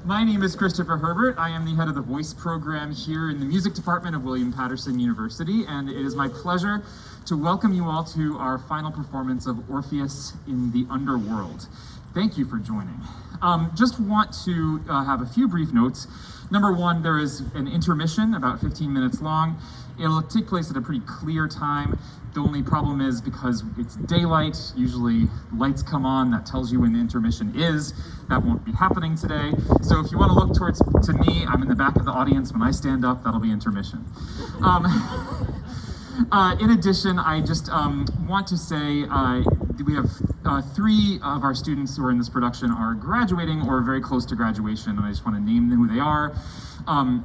My name is Christopher Herbert. I am the head of the voice program here in the music department of William Paterson University, and it is my pleasure to welcome you all to our final performance of Orpheus in the Underworld. Thank you for joining. Just want to have a few brief notes. Number one, there is an intermission about 15 minutes long. It'll take place at a pretty clear time. The only problem is because it's daylight, usually lights come on, that tells you when the intermission is. That won't be happening today. So if you want to look to me, I'm in the back of the audience. When I stand up, that'll be intermission. In addition, I just want to say we have three of our students who are in this production are graduating or very close to graduation, and I just want to name who they are.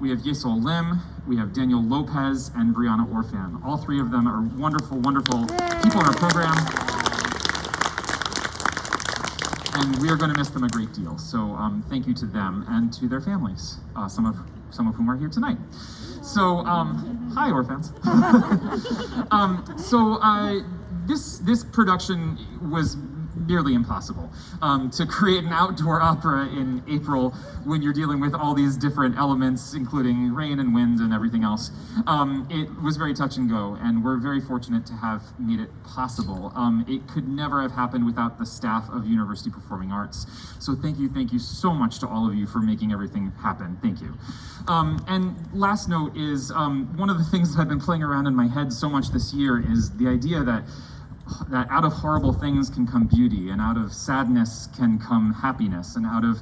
We have Yesol Lim, we have Daniel Lopez, and Brianna Orphan. All three of them are wonderful, wonderful people in our program. And we are going to miss them a great deal. So thank you to them and to their families, some of whom are here tonight. So, hi, Orphans. This production was nearly impossible. To create an outdoor opera in April when you're dealing with all these different elements, including rain and wind and everything else, it was very touch and go, and we're very fortunate to have made it possible. It could never have happened without the staff of University Performing Arts. So thank you so much to all of you for making everything happen. Thank you. And last note is, one of the things that I've been playing around in my head so much this year is the idea that out of horrible things can come beauty, and out of sadness can come happiness, and out of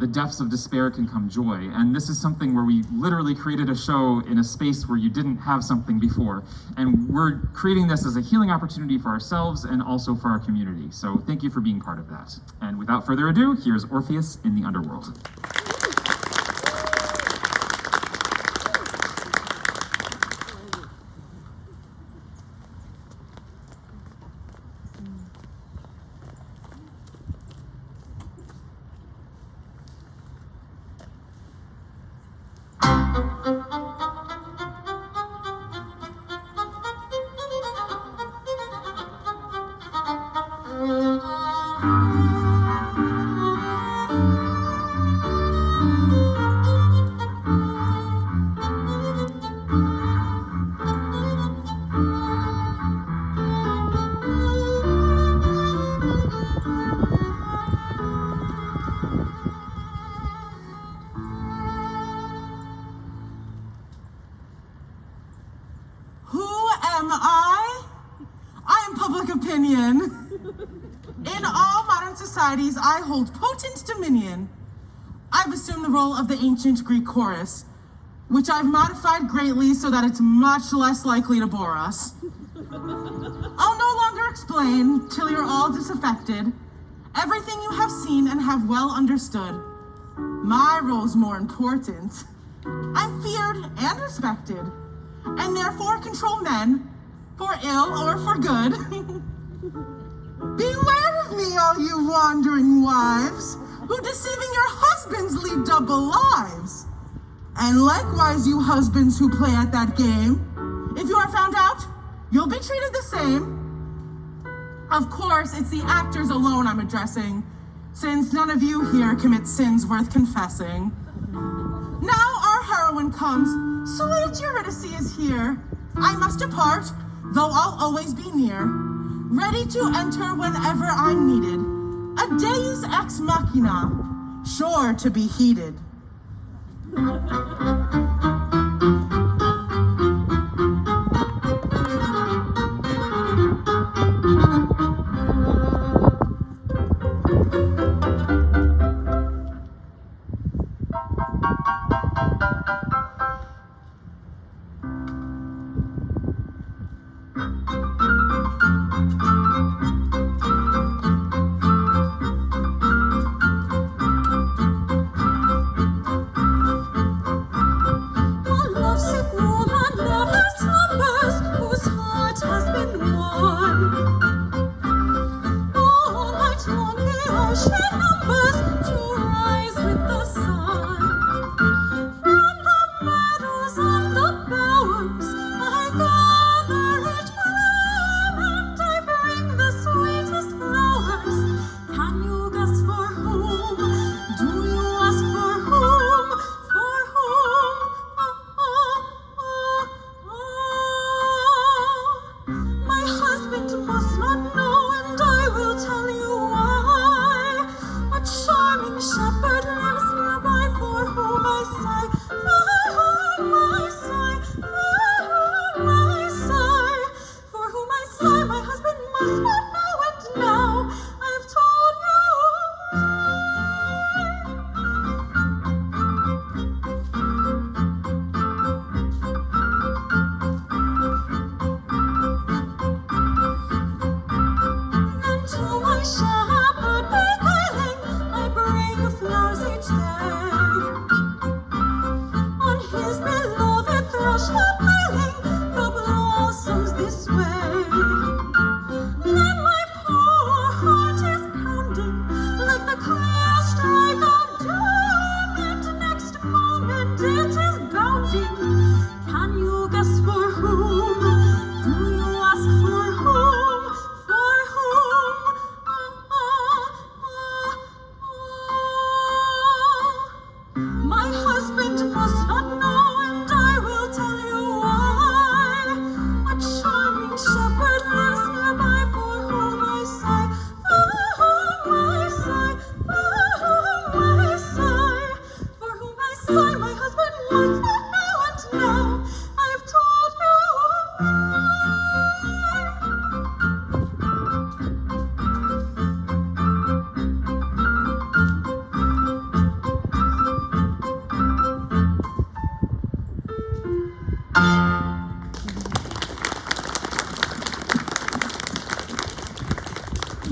the depths of despair can come joy. And this is something where we literally created a show in a space where you didn't have something before. And we're creating this as a healing opportunity for ourselves and also for our community. So thank you for being part of that. And without further ado, here's Orpheus in the Underworld. In all modern societies, I hold potent dominion. I've assumed the role of the ancient Greek chorus, which I've modified greatly so that it's much less likely to bore us. I'll no longer explain till you're all disaffected. Everything you have seen and have well understood. My role's more important. I'm feared and respected, and therefore control men, for ill or for good. Beware of me, all you wandering wives, who deceiving your husbands lead double lives. And likewise, you husbands who play at that game, if you are found out, you'll be treated the same. Of course, it's the actors alone I'm addressing, since none of you here commit sins worth confessing. Now our heroine comes, sweet Eurydice is here. I must depart, though I'll always be near, ready to enter whenever I'm needed. A deus ex machina, sure to be heeded.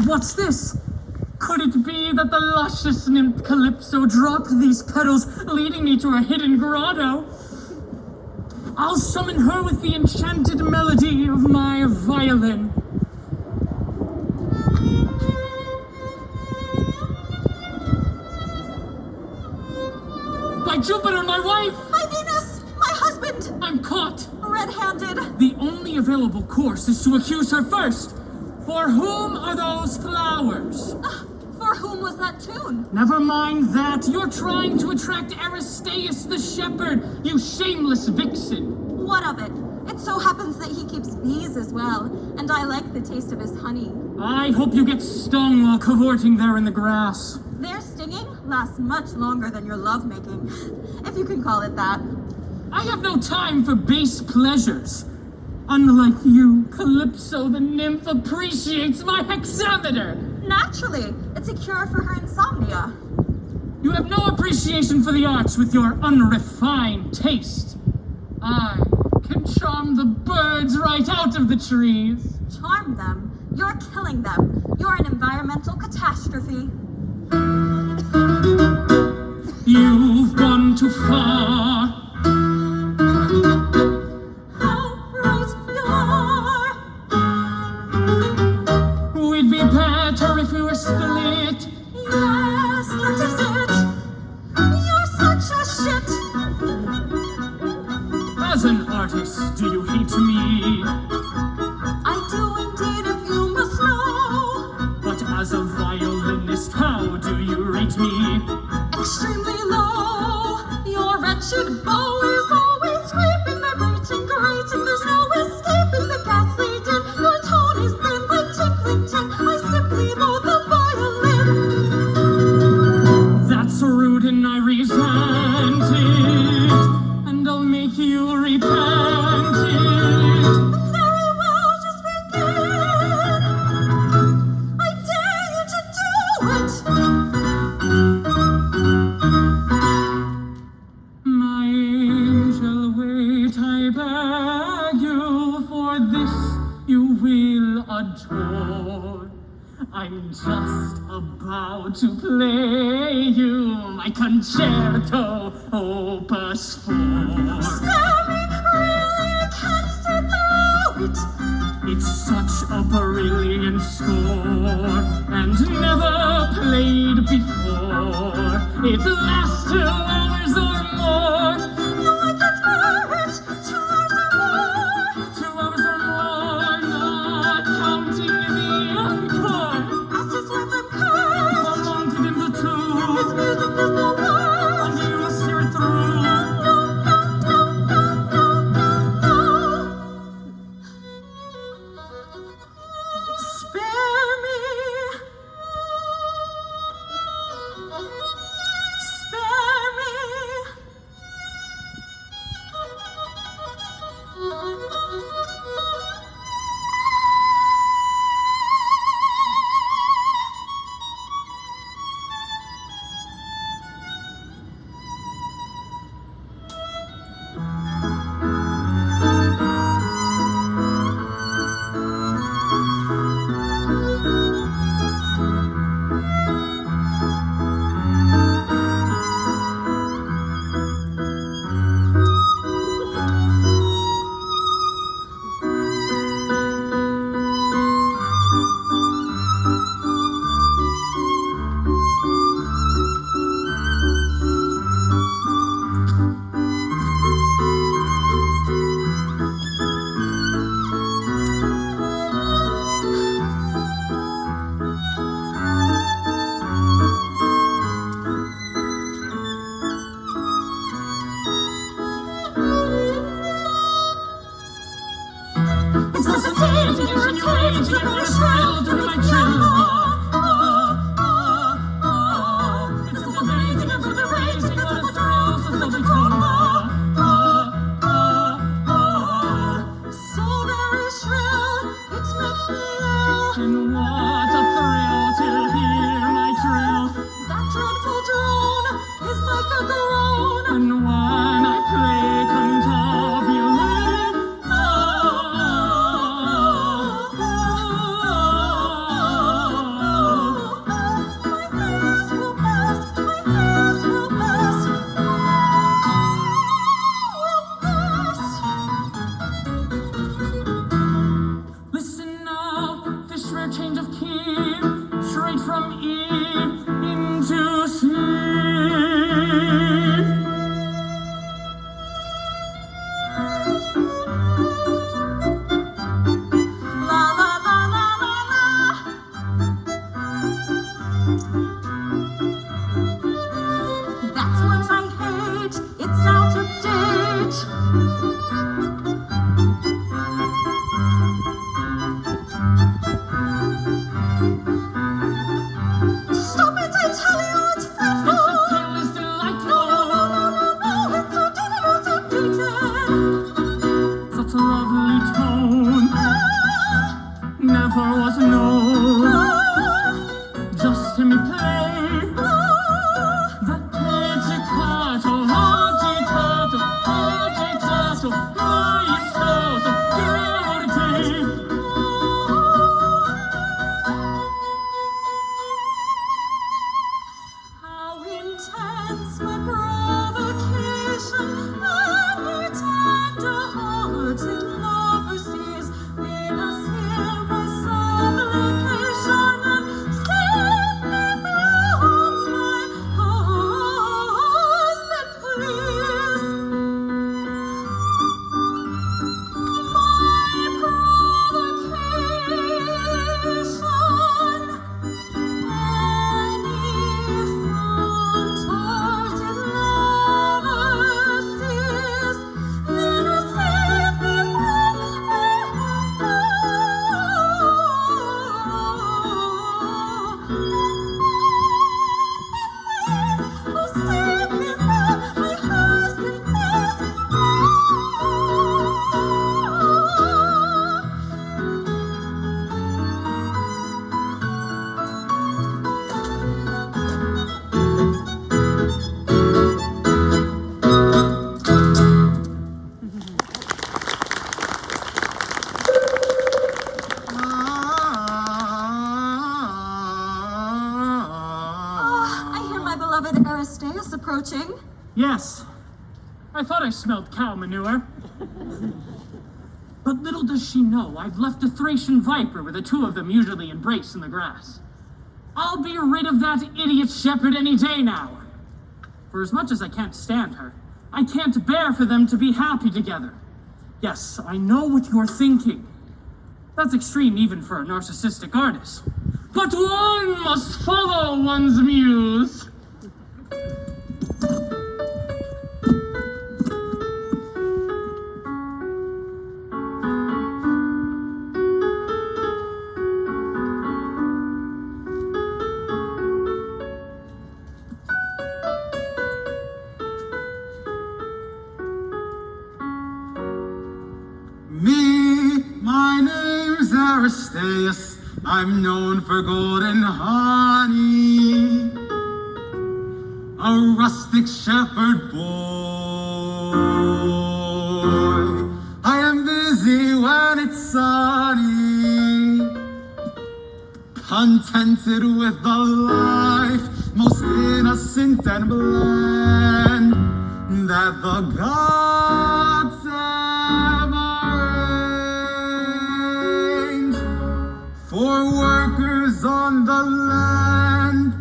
What's this? Could it be that the luscious nymph Calypso dropped these petals, leading me to a hidden grotto? I'll summon her with the enchanted melody of my violin. By Jupiter, my wife! My Venus! My husband! I'm caught! Red-handed! The only available course is to accuse her first. For whom are those flowers? For whom was that tune? Never mind that. You're trying to attract Aristaeus the shepherd, you shameless vixen. What of it? It so happens that he keeps bees as well, and I like the taste of his honey. I hope you get stung while cavorting there in the grass. Their stinging lasts much longer than your lovemaking, if you can call it that. I have no time for base pleasures. Unlike you, Calypso the nymph appreciates my hexameter. Naturally, it's a cure for her insomnia. You have no appreciation for the arts with your unrefined taste. I can charm the birds right out of the trees. Charm them. You're killing them. You're an environmental catastrophe. You've gone too far. If we were split. Yes, that is it. You're such a shit. As an artist, do you hate me? I do indeed, if you must know. But as a violinist, how do you rate me? Extremely low. Your wretched bow is always scraping, vibrating, grating. There's no escaping the ghastly din. Your tone is thin like tinkling tin. I simply know the violin. That's rude and I resent it. And I'll make you repent it. Very well, just begin. I dare you to do it. My angel, wait, I beg you, for this you will adore. I'm just about to play you my concerto opus 4. Spare me, really, I can't sit through it. It's such a brilliant score and never played before. It lasts 2 hours or more. No, I can't bear it. 2 hours or more. 2 hours or more, not counting the encore. As his weapon curse. How long did him the His two? music is the worst. And you must hear it through. Spare me. Spare me. It's necessitating, insinuating, and what a thrill to hear my trill. It's debating and deliberating, what a thrill to feel the tone. So very shrill, it makes me ill. And what a thrill to hear my trill. That dreadful drone is like a groan. And when I play cantabulation, approaching? Yes. I thought I smelled cow manure. But little does she know, I've left a Thracian viper where the two of them usually embrace in the grass. I'll be rid of that idiot shepherd any day now. For as much as I can't stand her, I can't bear for them to be happy together. Yes, I know what you're thinking. That's extreme even for a narcissistic artist. But one must follow one's muse. My name's Aristeus. I'm known for golden honey. A rustic shepherd boy. I am busy when it's sunny, contented with the life most innocent and bland that the gods for workers on the land.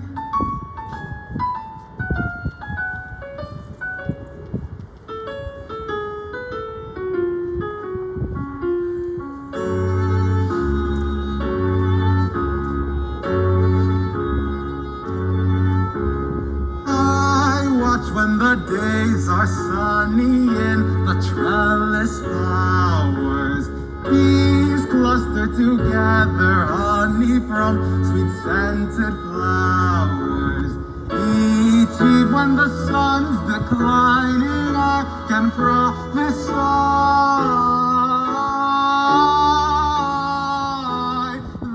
I watch when the days are sunny in the trellis bowers. Bees cluster together honey from sweet scented flowers. Each eve when the sun's declining, I can prophesy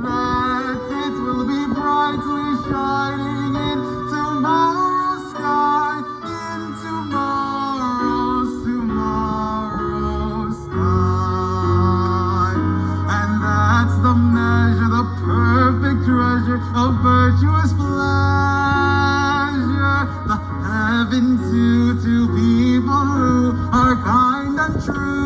that it will be brightly shining in tomorrow's sky, in tomorrow's sky. And that's the measure, the perfect treasure of virtuous pleasure, the heaven due to people who are kind and true.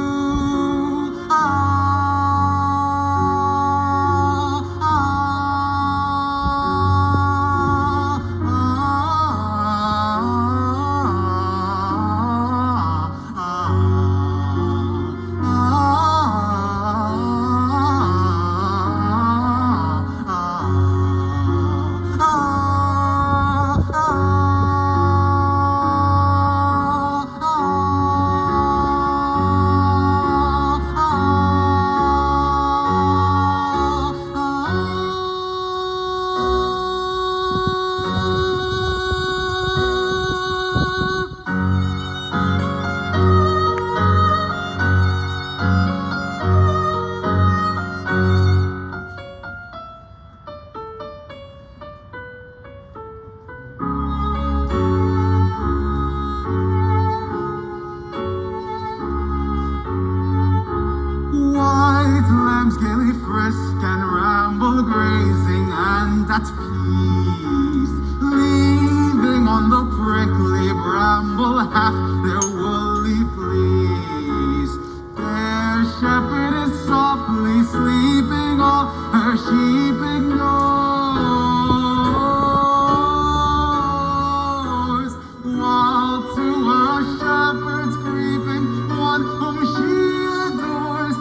Gaily frisk and ramble, grazing and at peace, leaving on the prickly bramble half their woolly fleece. Their shepherd is softly sleeping, all her sheep ignores, while to her shepherds creeping, one whom she adores,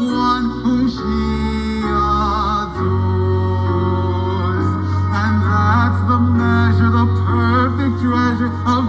one whom she adores. And that's the measure, the perfect treasure of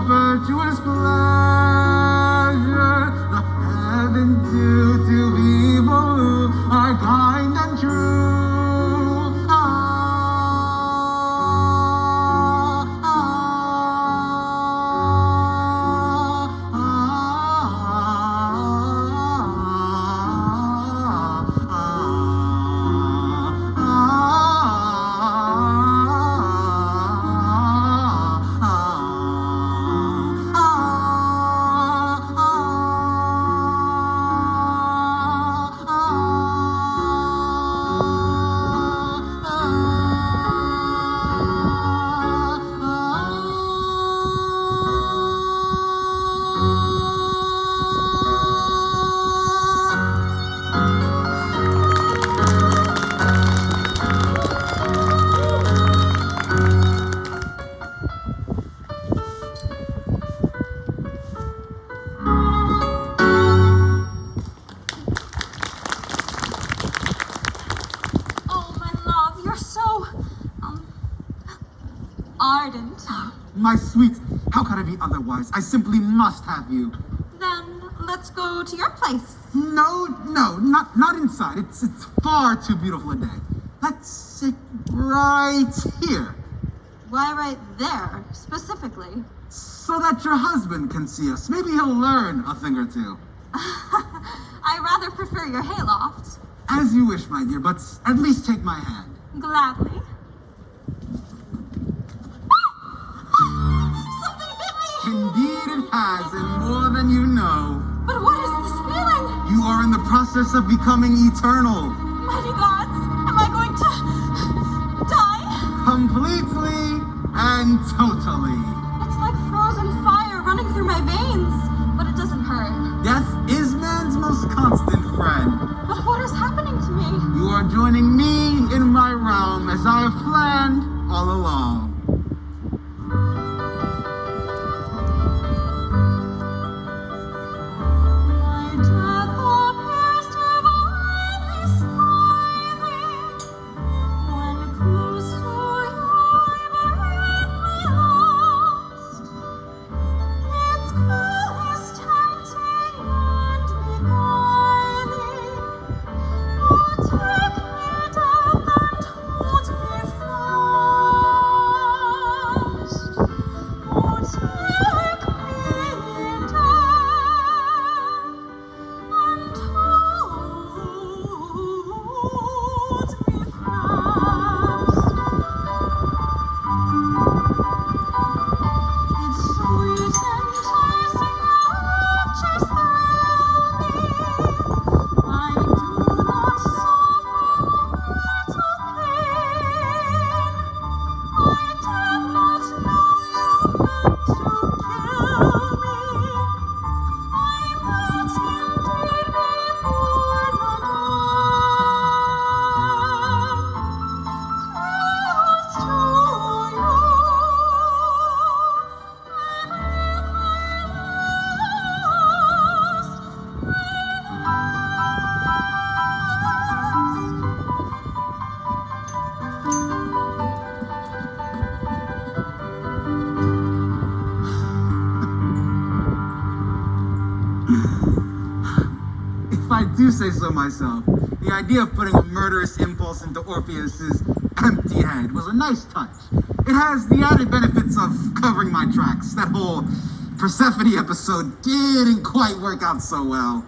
my sweet, how could I be otherwise? I simply must have you. Then let's go to your place. No, not inside. It's far too beautiful a day. Let's sit right here. Why right there, specifically? So that your husband can see us. Maybe he'll learn a thing or two. I rather prefer your hayloft. As you wish, my dear, but at least take my hand. Gladly. Something bit me! Indeed it has, and more than you know. But what is this feeling? You are in the process of becoming eternal. Mighty gods, am I going to die? Completely and totally. It's like frozen fire running through my veins, but it doesn't hurt. Death is man's most constant friend. But what is happening to me? You are joining me in my realm as I have planned all along. My death appears divinely smiling. When close to your breath lost, its cool is tempting and beguiling. Oh, take me, death, and hold me fast. Oh, take me, death, and hold me fast. Its sweet enticing raptures thrill me. I do not suffer mortal pain. I did not know you meant to kill me. I might indeed be born again. Close to you, If I do say so myself, the idea of putting a murderous impulse into Orpheus's empty head was a nice touch. It has the added benefits of covering my tracks. That whole Persephone episode didn't quite work out so well.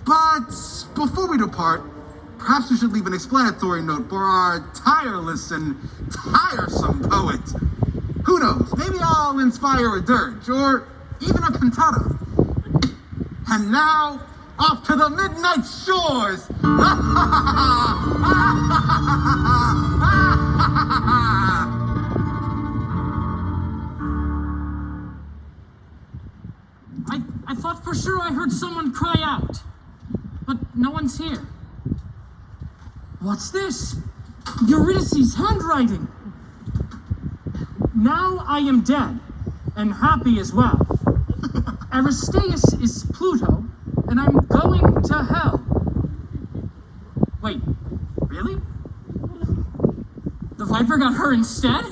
But before we depart, perhaps we should leave an explanatory note for our tireless and tiresome poet. Who knows, maybe I'll inspire a dirge or even a cantata. And now, off to the midnight shores! I thought for sure I heard someone cry out, but no one's here. What's this? Eurydice's handwriting. Now I am dead, and happy as well. Aristeus is Pluto, and I'm going to hell. Wait, really? The Viper got her instead?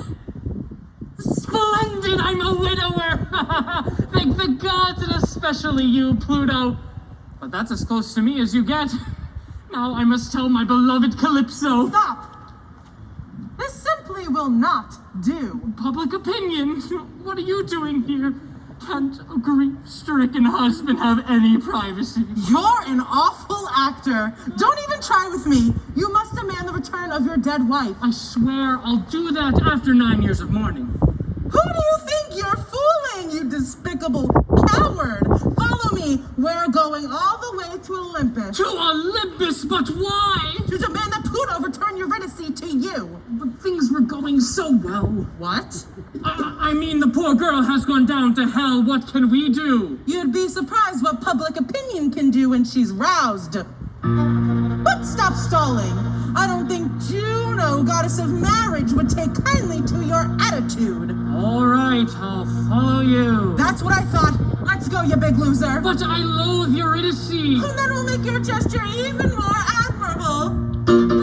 Splendid! I'm a widower! Thank the gods, and especially you, Pluto. But that's as close to me as you get. Now I must tell my beloved Calypso. Stop! This simply will not do. Public opinion. What are you doing here? Can't a grief-stricken husband have any privacy? You're an awful actor. Don't even try with me. You must demand the return of your dead wife. I swear I'll do that after 9 years of mourning. Who do you think you're fooling, you despicable coward? Follow me. We're going all the way to Olympus. To Olympus, but why? To demand that Pluto return Eurydice to you. But things were going so well. What? I mean, the poor girl has gone down to hell. What can we do? You'd be surprised what public opinion can do when she's roused. But stop stalling. I don't think Juno, goddess of marriage, would take kindly to your attitude. All right, I'll follow you. That's what I thought. Let's go, you big loser. But I loathe Eurydice. And that will make your gesture even more admirable.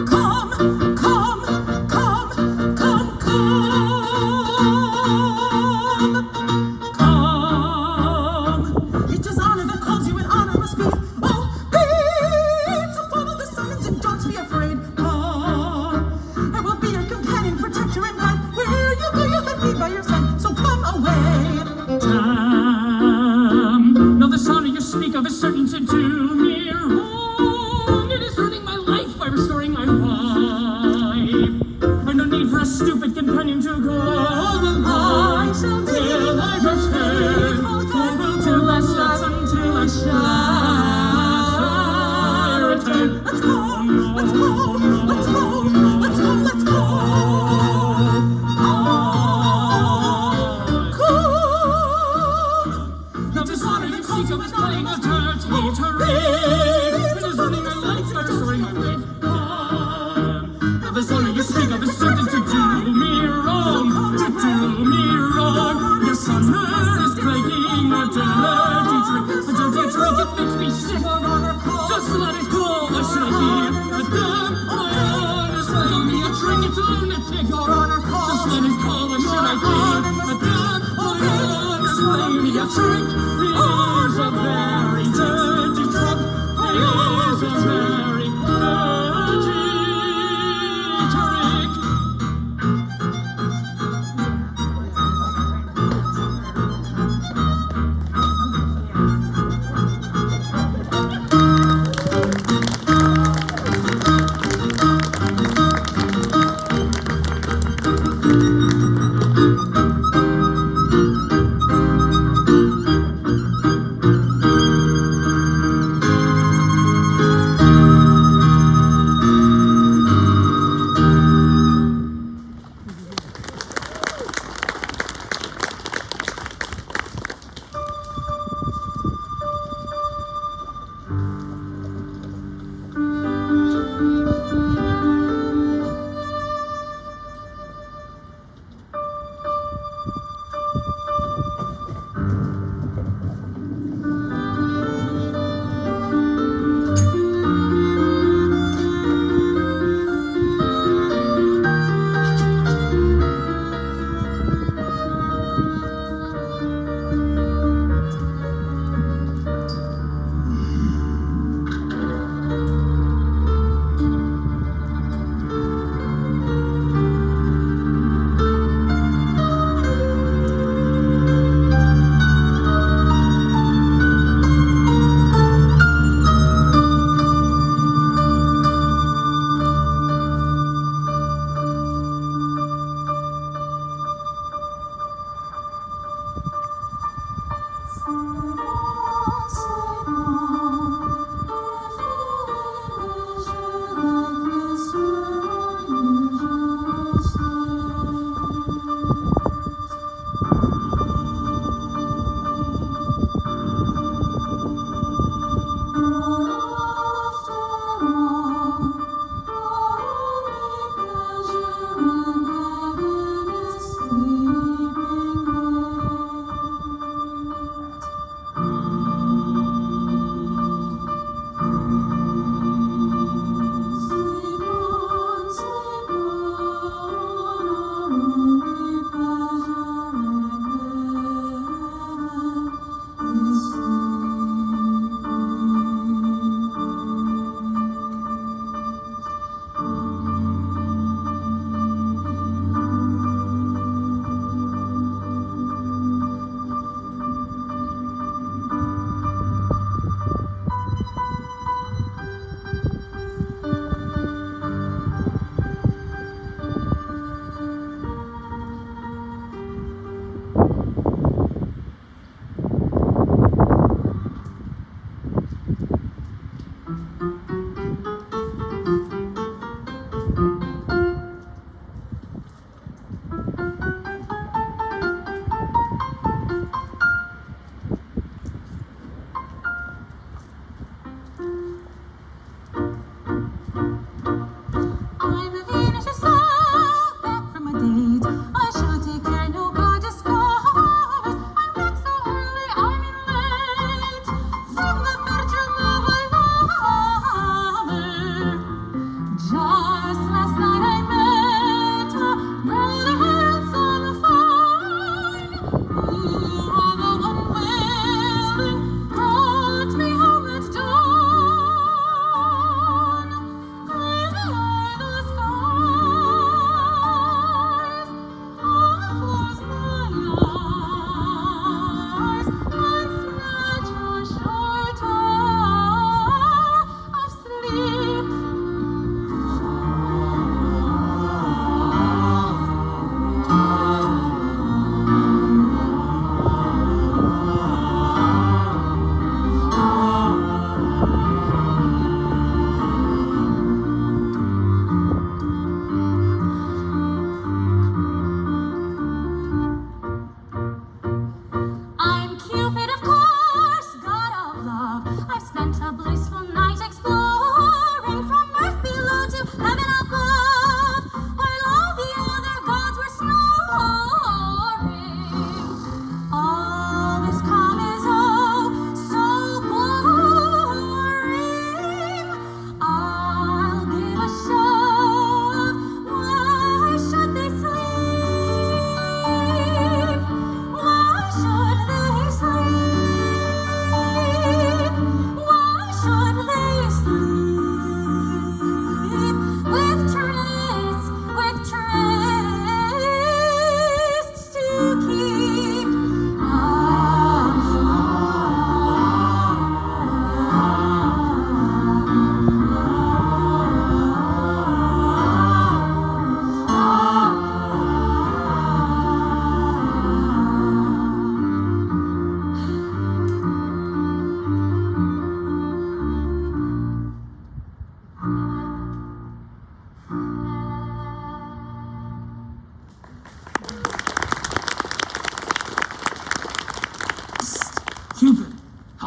Come, come, come, come, come. speak of is certain to do me wrong. It is ruining my life by restoring my wife. And no need for a stupid companion to go along. I shall be Till I return, for will to last us until I shall return. Let's go, let's go, let's go, let's go, let's go. Now this honor you seek of is playing a dirty charade. It is ruining my life by restoring my faith. Now this honor you speak of is certain to do me wrong, to do me wrong. Your son is drinking a dirty drink, a dirty drink. It makes me sick. Just let it go. Why should I keep a dumb honor? Sell me a drink, it's a lunatic. Just let it go. Why should I keep a dumb honor? Slay me a drink. It is a very dirty drug.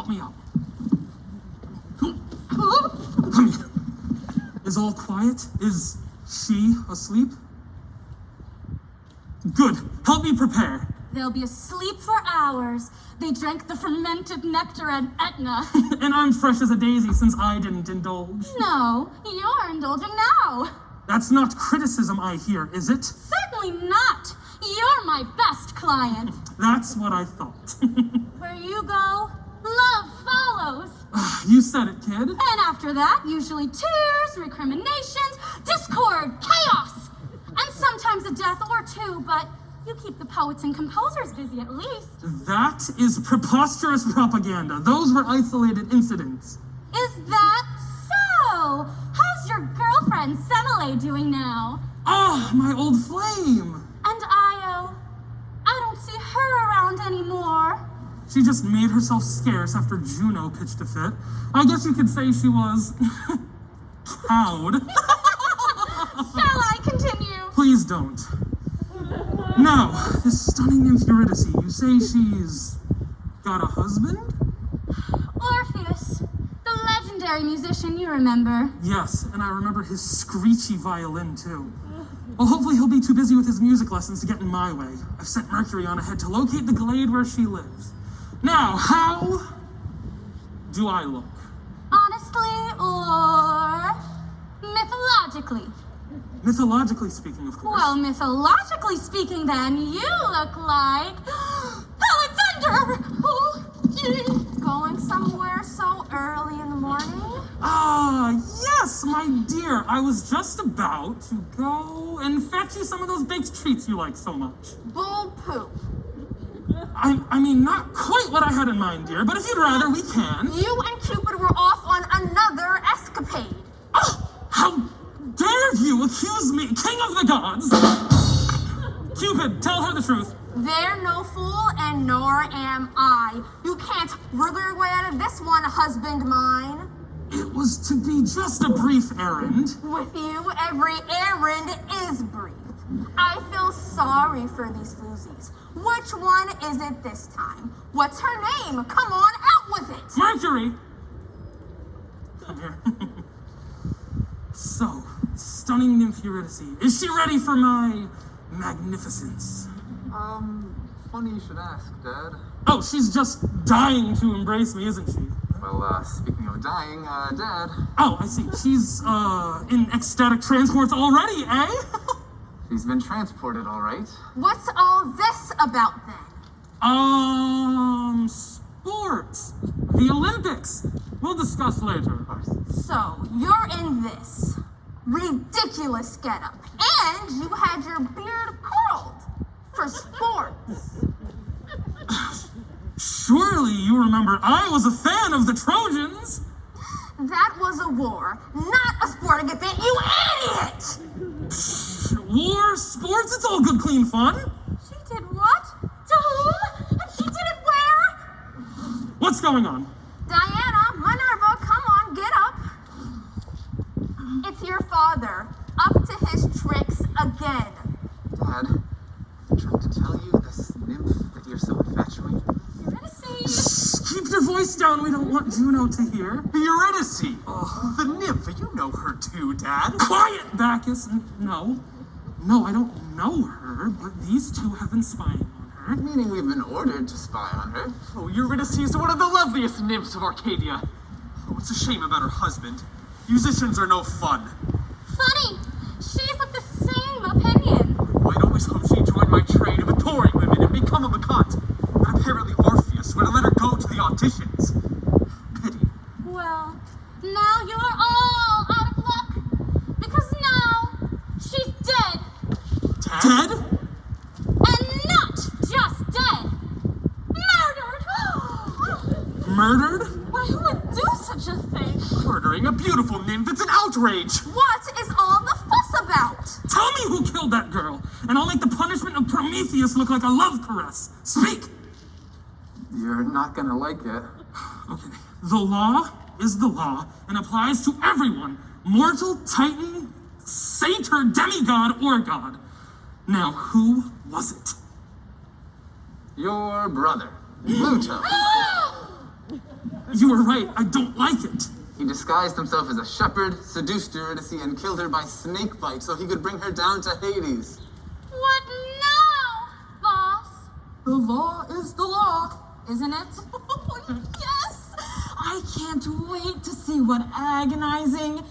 help me out. Come here. Is all quiet? Is she asleep? Good. Help me prepare. They'll be asleep for hours. They drank the fermented nectar at Etna. And I'm fresh as a daisy since I didn't indulge. No, you're indulging now. That's not criticism I hear, is it? Certainly not. You're my best client. That's what I thought. Where you go, love follows. You said it, kid. And after that, usually tears, recriminations, discord, chaos, and sometimes a death or two, but you keep the poets and composers busy at least. That is preposterous propaganda. Those were isolated incidents. Is that so? How's your girlfriend, Semele, doing now? Ah, my old flame. And Io? I don't see her around anymore. She just made herself scarce after Juno pitched a fit. I guess you could say she was cowed. Shall I continue? Please don't. Now, this stunning nymph Eurydice, you say she's got a husband? Orpheus, the legendary musician you remember. Yes, and I remember his screechy violin too. Well, hopefully he'll be too busy with his music lessons to get in my way. I've sent Mercury on ahead to locate the glade where she lives. Now, how do I look? Honestly or mythologically? Mythologically speaking, of course. Well, mythologically speaking, then, you look like Alexander! Oh, gee. Going somewhere so early in the morning? Ah, yes, my dear. I was just about to go and fetch you some of those baked treats you like so much. Bull poop. I mean, not quite what I had in mind, dear, but if you'd rather, we can. You and Cupid were off on another escapade. Oh, how dare you accuse me, king of the gods! Cupid, tell her the truth. They're no fool, and nor am I. You can't wriggle your way out of this one, husband mine. It was to be just a brief errand. With you, every errand is brief. I feel sorry for these floozies. Which one is it this time? What's her name? Come on, out with it! Mercury! Come here. So, stunning nymph Eurydice, is she ready for my magnificence? Funny you should ask, Dad. Oh, she's just dying to embrace me, isn't she? Well, speaking of dying, Dad, Oh, I see. She's, in ecstatic transports already, eh? she's been transported, all right. What's all this about then? Sports. The Olympics. We'll discuss later. So, you're in this ridiculous getup, and you had your beard curled for sports. Surely you remember I was a fan of the Trojans. That was a war, not a sporting event, you idiot! War, sports, it's all good, clean fun. She did what? To whom? And she did it where? What's going on? Diana, Minerva, come on, get up. It's your father, up to his tricks again. Dad, I'm trying to tell you this nymph that you're so infatuated. Eurydice. Keep your voice down. We don't want Juno to hear. Eurydice! The nymph, you know her too, Dad. Quiet, Bacchus. No, I don't know her, but these two have been spying on her. Meaning we've been ordered to spy on her. Oh, Eurydice is one of the loveliest nymphs of Arcadia. Oh, it's a shame about her husband. Musicians are no fun. Funny, she's of the same opinion. I'd always hoped she'd join my trade of adoring women and become a bacchante. But apparently Orpheus would have let her go to the auditions. Pity. Well, now you're all out of luck, because now she's dead. Dead? And not just dead. Murdered! Murdered? Why, who would do such a thing? Murdering a beautiful nymph, it's an outrage! What is all the fuss about? Tell me who killed that girl, and I'll make the punishment of Prometheus look like a love caress. Speak! You're not gonna like it. Okay. The law is the law and applies to everyone. Mortal, titan, satyr, demigod, or god. Now, who was it? Your brother, Pluto. You were right, I don't like it. He disguised himself as a shepherd, seduced Eurydice, and killed her by snake bite so he could bring her down to Hades. What now, boss? The law is the law. Isn't it? Yes! I can't wait to see what agonizing,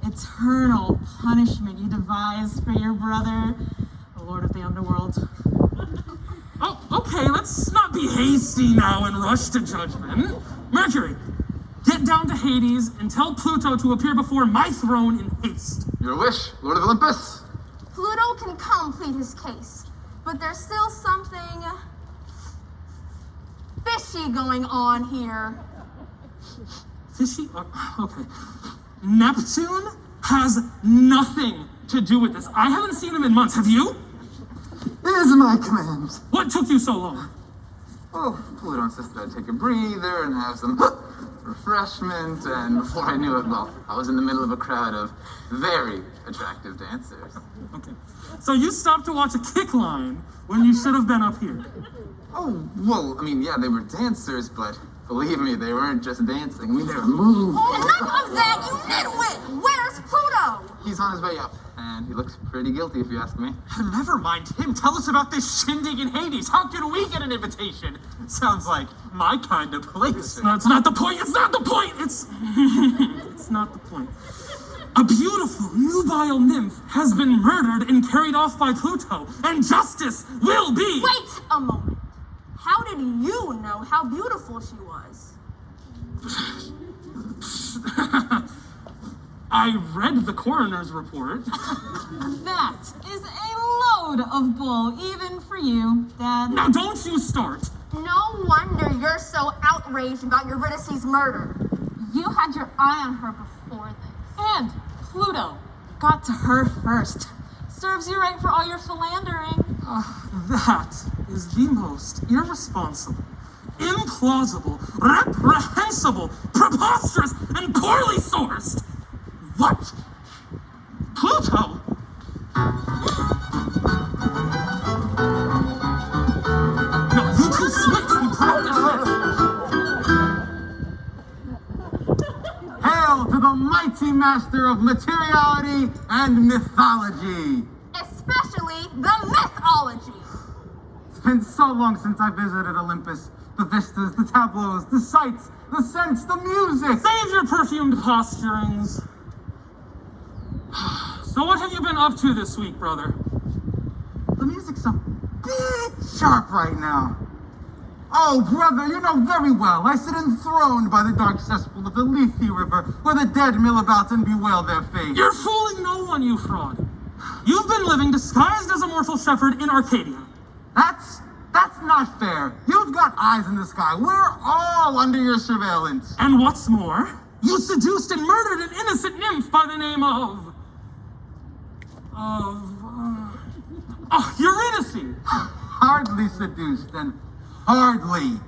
eternal punishment you devised for your brother, the Lord of the Underworld. Oh, okay, let's not be hasty now and rush to judgment. Mercury, get down to Hades and tell Pluto to appear before my throne in haste. Your wish, Lord of Olympus. Pluto can come plead his case, but there's still something fishy going on here. Fishy? Okay. Neptune has nothing to do with this. I haven't seen him in months. Have you? It is my command. What took you so long? Oh, Pluto insisted I'd take a breather and have some refreshment, and before I knew it, well, I was in the middle of a crowd of very attractive dancers. Okay. So you stopped to watch a kick line when you should have been up here. Oh, well, I mean, yeah, they were dancers, but believe me, they weren't just dancing. I mean, they were moving. Enough of that, you nitwit! Where's Pluto? He's on his way up, and he looks pretty guilty if you ask me. Never mind him. Tell us about this shindig in Hades. How can we get an invitation? Sounds like my kind of place. No, it's not the point. It's not the point. It's it's not the point. A beautiful nubile nymph has been murdered and carried off by Pluto, and justice will be. Wait a moment. How did you know how beautiful she was? I read the coroner's report. That is a load of bull, even for you, Dad. Now don't you start. No wonder you're so outraged about Eurydice's murder. You had your eye on her before this. And Pluto got to her first. Serves you right for all your philandering. That is the most irresponsible, implausible, reprehensible, preposterous, and poorly sourced. What? Pluto? No, you two switch. We practice this. Hail to the mighty master of materiality and mythology. Especially the mythology. It's been so long since I visited Olympus. The vistas, the tableaus, the sights, the scents, the music. Save your perfumed posturings. So what have you been up to this week, brother? The music's a bit sharp right now. Oh, brother, you know very well. I sit enthroned by the dark cesspool of the Lethe River, where the dead mill about and bewail their fate. You're fooling no one, you fraud. You've been living disguised as a mortal shepherd in Arcadia. That's not fair. You've got eyes in the sky. We're all under your surveillance. And what's more, you seduced and murdered an innocent nymph by the name of Eurydice. Hardly seduced and hardly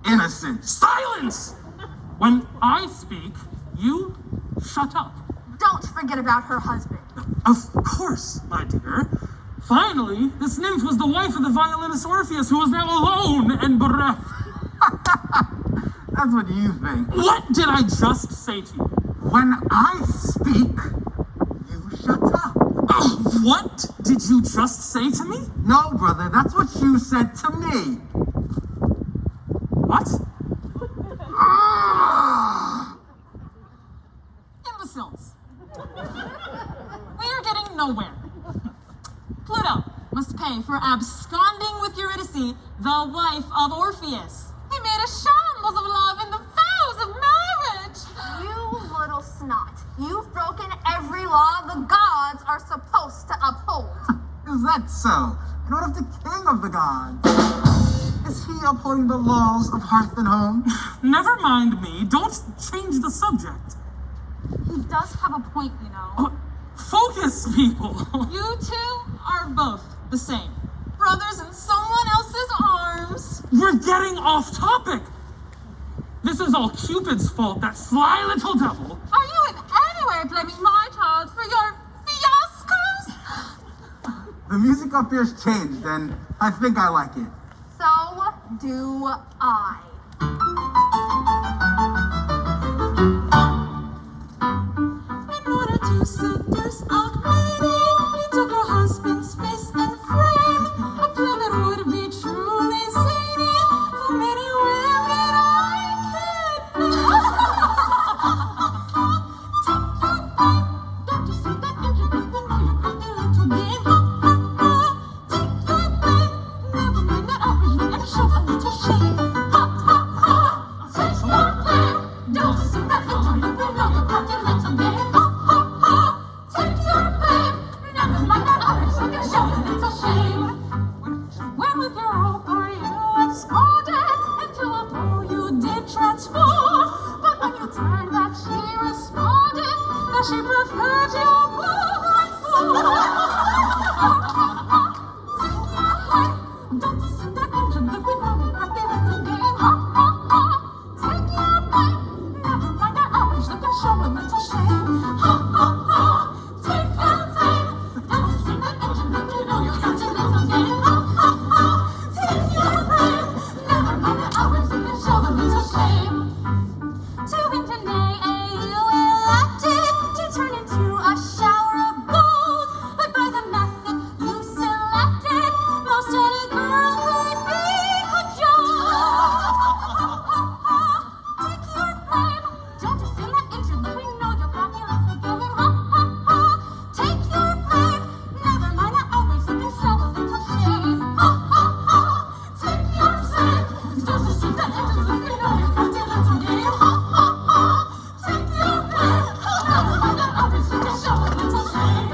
innocent. Silence! When I speak, you shut up. Don't forget about her husband. Of course, my dear. Finally, this nymph was the wife of the violinist Orpheus, who is now alone and bereft. That's what you think. What did I just say to you? When I speak, you shut up. What did you just say to me? No, brother, that's what you said to me. What? Imbeciles. We are getting nowhere. Pluto must pay for absconding with Eurydice, the wife of Orpheus. He made a shambles of love in the vows of marriage. You little snot. You've broken every law the gods are supposed to uphold. Is that so? And what of the king of the gods? Is he upholding the laws of hearth and home? Never mind me. Don't change the subject. He does have a point, you know. Focus, people. You two are both the same. Brothers in someone else's arms. We're getting off topic. This is all Cupid's fault, that sly little devil. Are you in any way blaming my child for your fiascos? The music up here's changed, and I think I like it. So do I. a little shame. Ha ha ha, take your blame. Don't you see that engine room? You know you can't do little game. Ha ha ha, take your blame. Never mind the hours, you can show a little shame. To win today, you elected to turn into a shower of gold. But by the method you selected, most any girl could be cajoled. Take your blame. Don't assume that injured look. We know you're crafty like forgiving. Ha ha ha. Take your blame. Never mind that always you can show a little shame. Ha ha ha. Take your blame. Don't assume that injured look. We know you're crafty little game. Ha ha ha. Take your blame. Never mind that always you can show a little shame.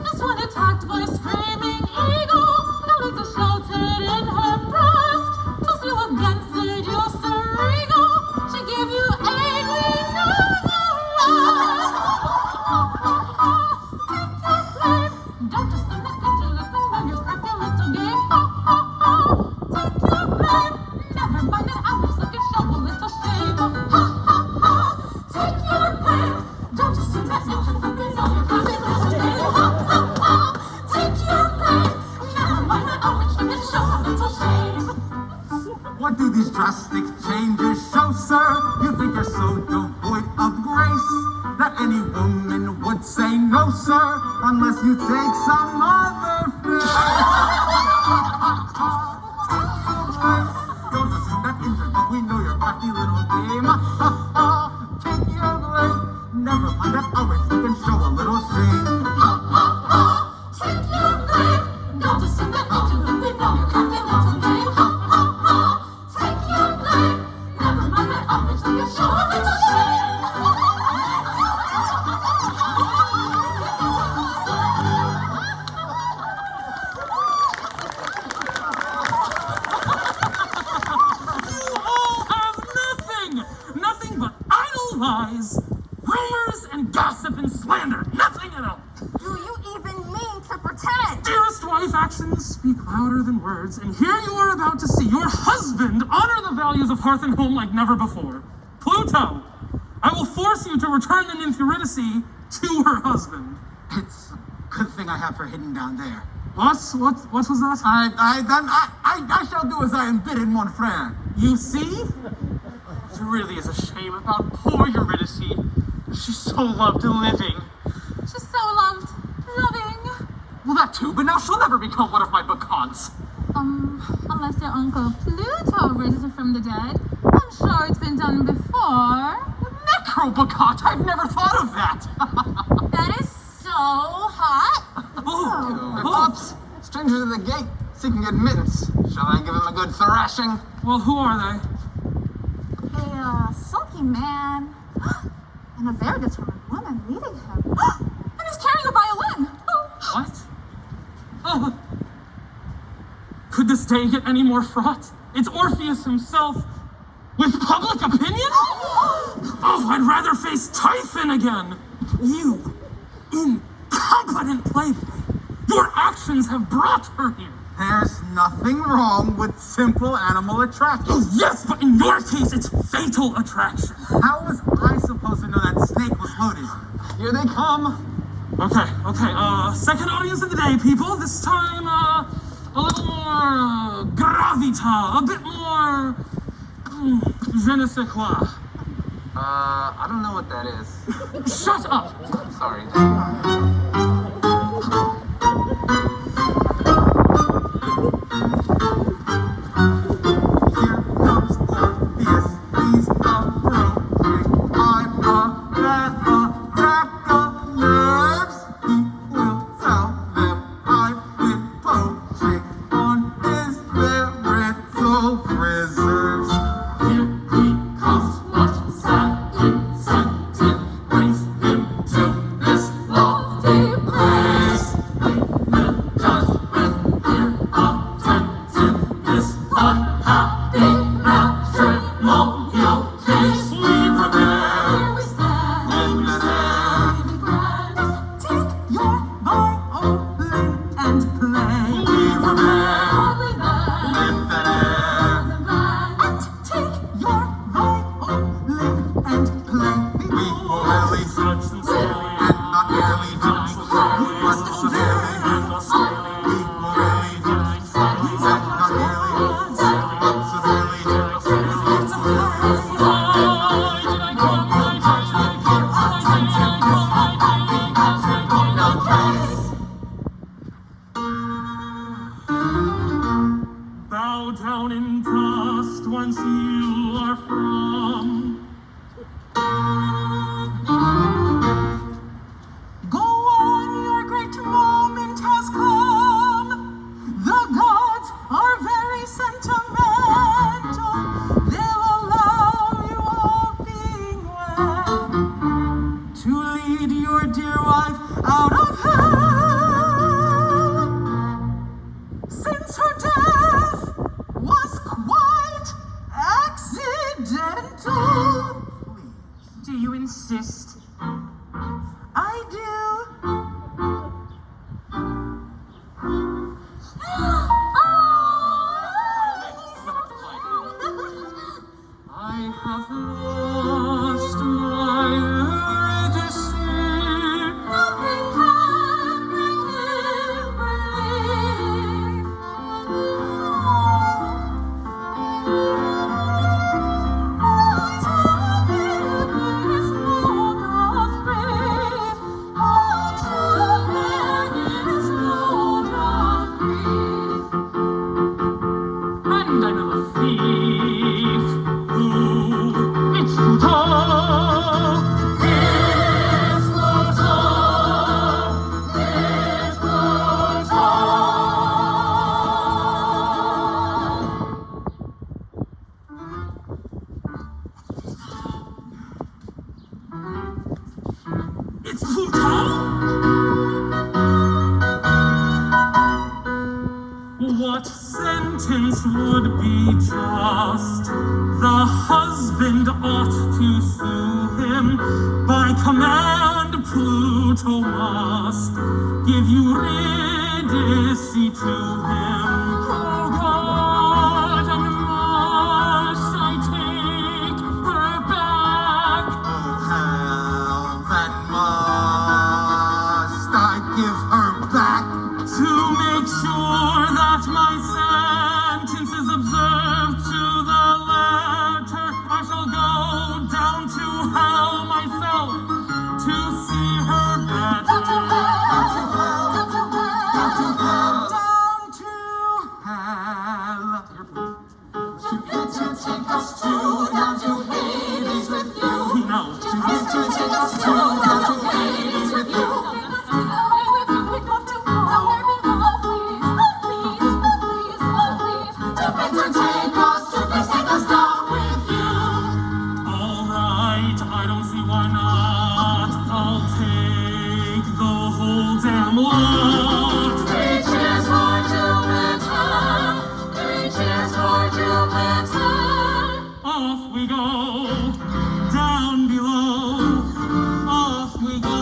This one attacked by a screaming eagle. No need to shout it in her breast. Toss you against it, you Sirigo. She give you angry nervous. Take your blame. Don't just think that angel look around your crafty little game. Ha ha ha. Take your blame. Never mind that hours look and show a little shame. Ha ha ha. Take your blame. Don't just think that angel look and know your crafty little game. Ha ha ha. Take your blame. Never mind that hours look and show a little shame. What do these drastic changes show, sir? You think you're so devoid of grace that any woman would say no, sir, unless you take some other face. Don't assume that injured, but we know your crafty little game. Take your blame. Never mind that always you can show a little shame. Take your blame. Don't assume that injured look. We know your crafty little game. Ha ha ha. Take your blame. Never mind that always you can show a little shame. You all have nothing but idle lies, rumors, and gossip and slander. Nothing at all. Do you even mean to pretend? Dearest wife, actions speak louder than words, and here you are about to see your husband honor the values of hearth and home like never before. Pluto, I will force you to return the nymph Eurydice to her husband. It's a good thing I have her hidden down there. What was that? I shall do as I am bidden, mon frere. You see? It really is a shame about poor Eurydice. She so loved living. She's so loving. Well, that too, but now she'll never become one of my bacons. Unless your uncle Pluto raises her from the dead. I'm sure it's been done before. Necrobacot! I've never thought of that! That is so hot. Oops! Strangers at the gate, seeking admittance. Shall I give him a good thrashing? Well, who are they? A sulky man and a very determined woman leading him. And he's carrying a violin. What? Oh. Could this day get any more fraught? It's Orpheus himself with public opinion? Oh, I'd rather face Typhon again. You incompetent playboy. Your actions have brought her here. There's nothing wrong with simple animal attraction. Oh, yes, but in your case, it's fatal attraction. How was I supposed to know that snake was loaded? Here they come. Okay. Second audience of the day, people. This time, a little more gravita, a bit more je ne sais quoi. I don't know what that is. Shut up. Sorry. Here comes Orpheus, he's approaching. I'm a man attack of nerves. He will tell them I've been poaching on his marital reserves. Here he comes, what sad incentive brings him to this lofty place? We will judge with ear attentive this unhappy matrimonial case. We remain, we stand, take your violin and play. We remain, live that air, and take your violin live and play. We will really Such sincerely and not merely do. You But severely and austerely we will really do. And not merely but severely do. Bow down in dust once you are from. Go on, your great moment has come. The gods are very sentimental. They'll allow you all being well to lead your dear wife out of hell. Since her death was quite accidental. Do you insist? I do. I have lost my Eurydice. Nothing can bring him relief. And I know a thief who it's Pluto. It's Pluto. It's Pluto. It's Pluto? What sentence would be just? The husband ought to sue him. By command, Pluto must give Eurydice to him. Oh God, and must I take her back? Oh, hell, then must I give her back? To make sure that my sentence is observed to the letter, I shall go down to hell myself to see her better. Down to hell. No. All right, I don't see why not. I'll take the whole damn lot. 3 cheers for Jupiter. 3 cheers for Jupiter. Off we go, down below. Off we go.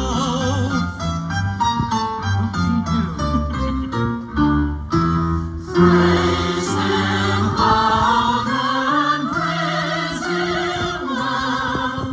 Praise him loud and praise him well.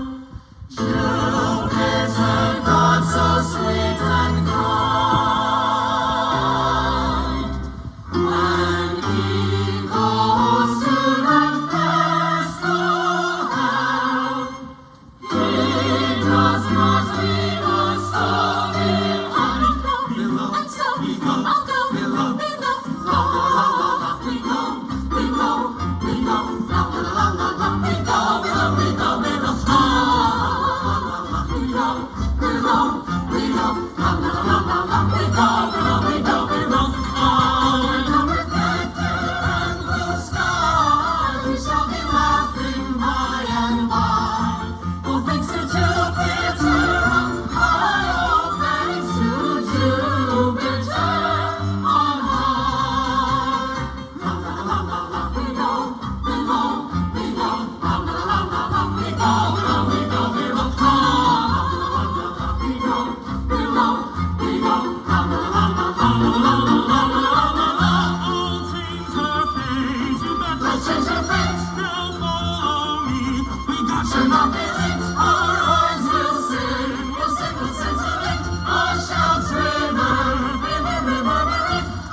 should not be linked. Our eyes will sing, we'll scintillant. Our shouts reverberate.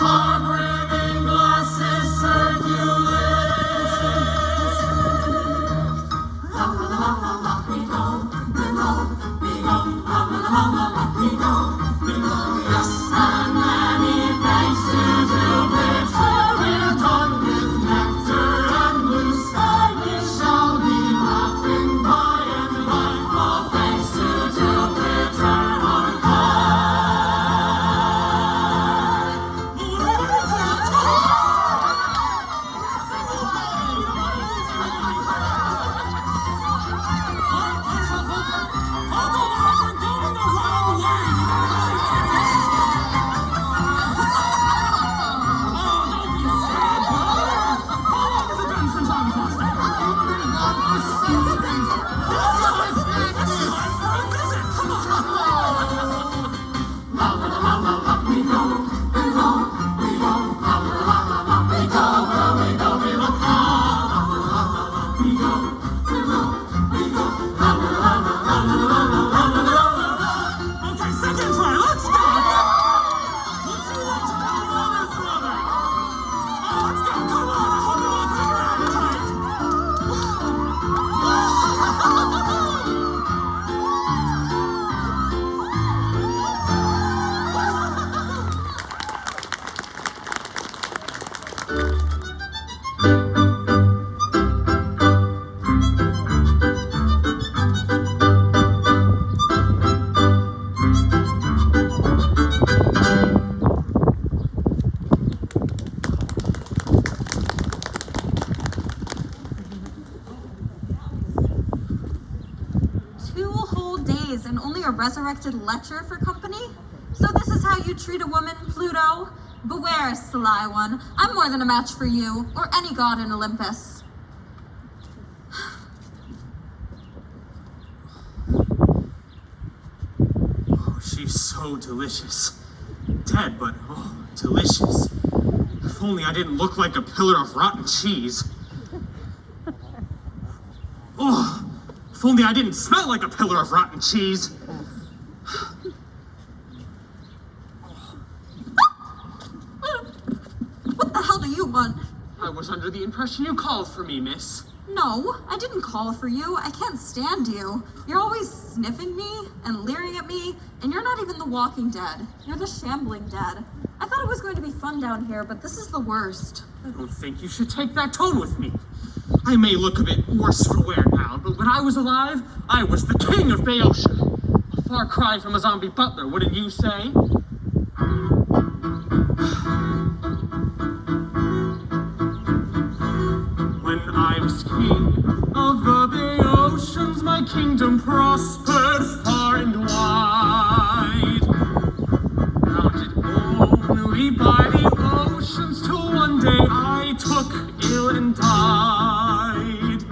Our brimming glasses circulate. La la la la la, we go, la la la la, we go. Yes, and many thanks to Jupiter. We're done with nectar and blue sky. We shall be laughing by and by. All thanks to Jupiter on and only a resurrected lecher for company? So this is how you treat a woman, Pluto? Beware, sly one. I'm more than a match for you, or any god in Olympus. Oh, she's so delicious. Dead, but oh, delicious. If only I didn't look like a pillar of rotten cheese. Oh, if only I didn't smell like a pillar of rotten cheese. What the hell do you want? I was under the impression you called for me, miss. No, I didn't call for you. I can't stand you. You're always sniffing me and leering at me, and you're not even the walking dead. You're the shambling dead. I thought it was going to be fun down here, but this is the worst. I don't think you should take that tone with me. I may look a bit worse for wear now, but when I was alive, I was the king of Boeotia. A far cry from a zombie butler, wouldn't you say? When I was king of the Boeotians, my kingdom prospered far and wide. Bounded only by the oceans, till one day I took ill and died.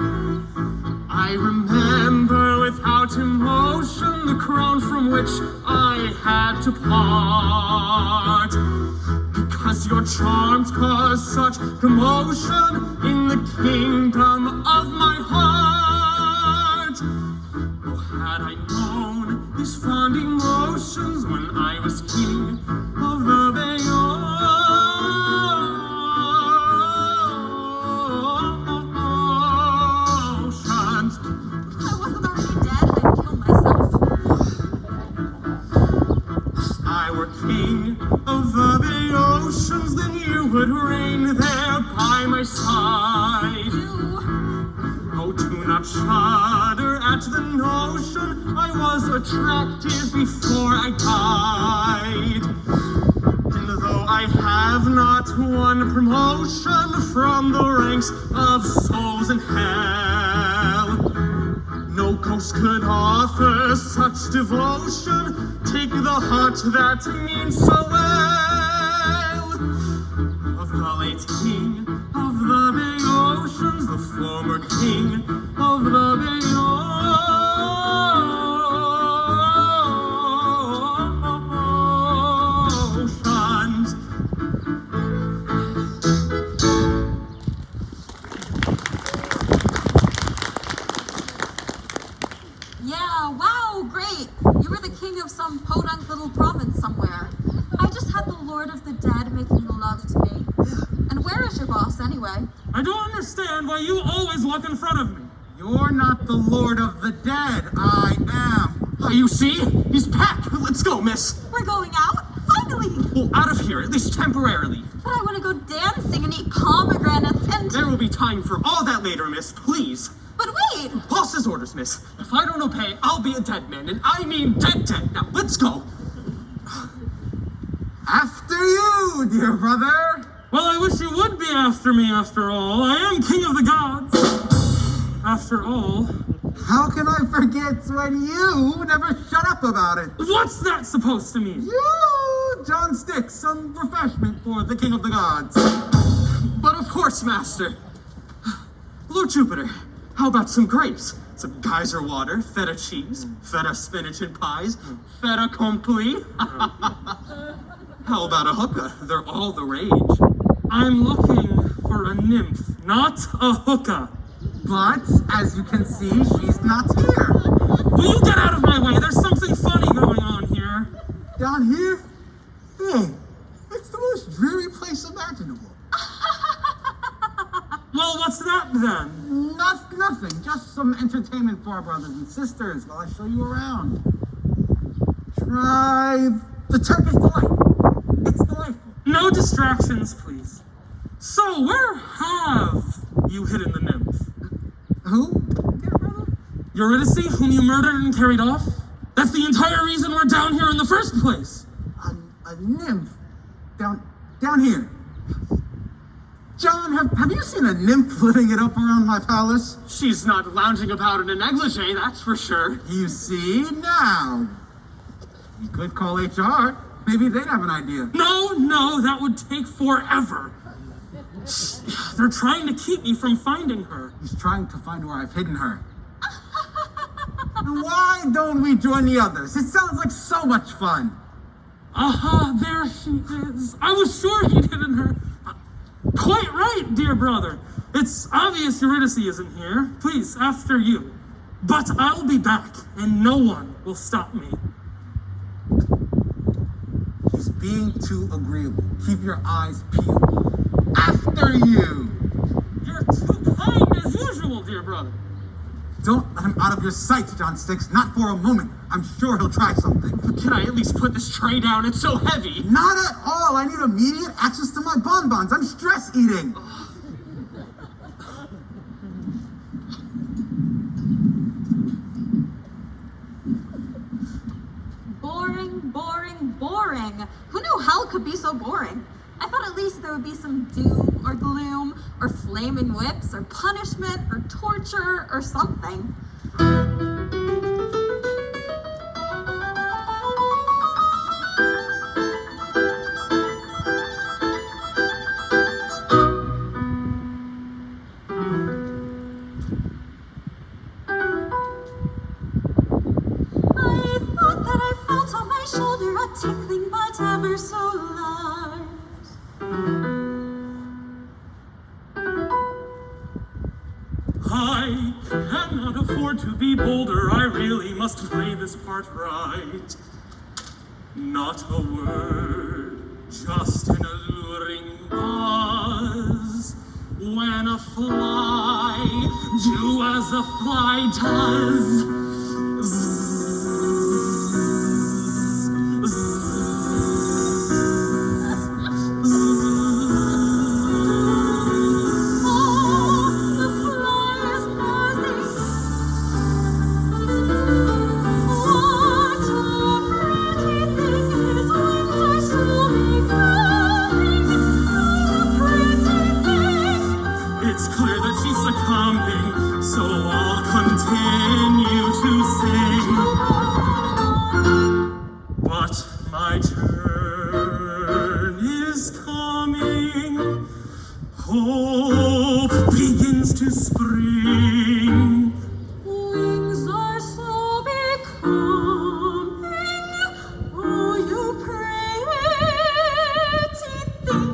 I remember without emotion the crown from which I had to part. Because your charms caused such commotion in the kingdom of my heart. Oh, had I known these fond emotions when I was king of the Boeotians. If I wasn't already dead, I'd kill myself. If I were king of the Boeotians, then you would reign there by my side. Oh, do not shudder at the notion I was attractive before I died. And though I have not one promotion from the ranks of souls in hell, no ghost could offer such devotion. Take the heart that means so well. Of the late king of the Boeotians, the former king of the Boeotians. Yeah, wow, great. You were the king of some podunk little province somewhere. I just had the Lord of the Dead making love to me. And where is your boss, anyway? I don't understand why you always walk in front of me. You're not the Lord of the Dead. I am. You see? He's back. Let's go, miss. We're going out? Finally! Well, out of here, at least temporarily. But I want to go dancing and eat pomegranates and... There will be time for all that later, miss. Please. But wait! Boss's orders, miss. If I don't obey, I'll be a dead man, and I mean dead. Now, let's go. After you, dear brother. Well, I wish you would be after me after all. I am king of the gods. After all. How can I forget when you never shut up about it? What's that supposed to mean? You, John Sticks, some refreshment for the king of the gods. But of course, master. Lord Jupiter, how about some grapes? Some geyser water, feta cheese, feta spinach and pies, fait accompli. How about a hookah? They're all the rage. I'm looking for a nymph, not a hookah. But, as you can see, she's not here. Will you get out of my way? There's something funny going on here. Down here? Hey, it's the most dreary place imaginable. Well, what's that then? Nothing. Just some entertainment for our brothers and sisters while I show you around. Try the Turkish Delight. It's delightful. No distractions, please. So, where have you hidden the nymph? Who, dear brother? Eurydice, whom you murdered and carried off? That's the entire reason we're down here in the first place. A nymph. Down here. John, have you seen a nymph living it up around my palace? She's not lounging about in a negligee, that's for sure. You see, now. You could call HR. Maybe they'd have an idea. No, that would take forever. They're trying to keep me from finding her. He's trying to find where I've hidden her. Why don't we join the others? It sounds like so much fun. Aha, there she is. I was sure he'd hidden her. Quite right, dear brother. It's obvious Eurydice isn't here. Please, after you. But I'll be back, and no one will stop me. He's being too agreeable. Keep your eyes peeled. After you! You're too kind as usual, dear brother. Don't let him out of your sight, John Sticks. Not for a moment. I'm sure he'll try something. Can I at least put this tray down? It's so heavy. Not at all. I need immediate access to my bonbons. I'm stress eating. Boring. Who knew hell could be so boring? I thought at least there would be some doom or gloom or flaming whips or punishment or torture or something. Tickling but ever so light. I cannot afford to be bolder. I really must play this part right. Not a word, just an alluring buzz. When a fly do as a fly does. So I'll continue to sing. But my turn is coming. Hope begins to spring. Wings are so becoming. Oh, you pretty thing.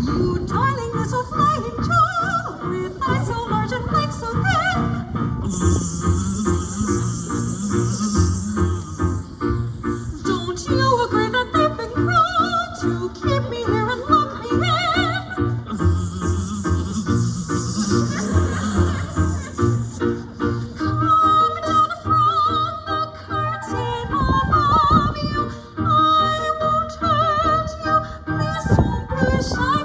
You darling little flying jaw with eyes so large and Don't you agree that they've been cruel to keep me here and lock me in? Come down from the curtain above you. I won't hurt you. Please don't be shy.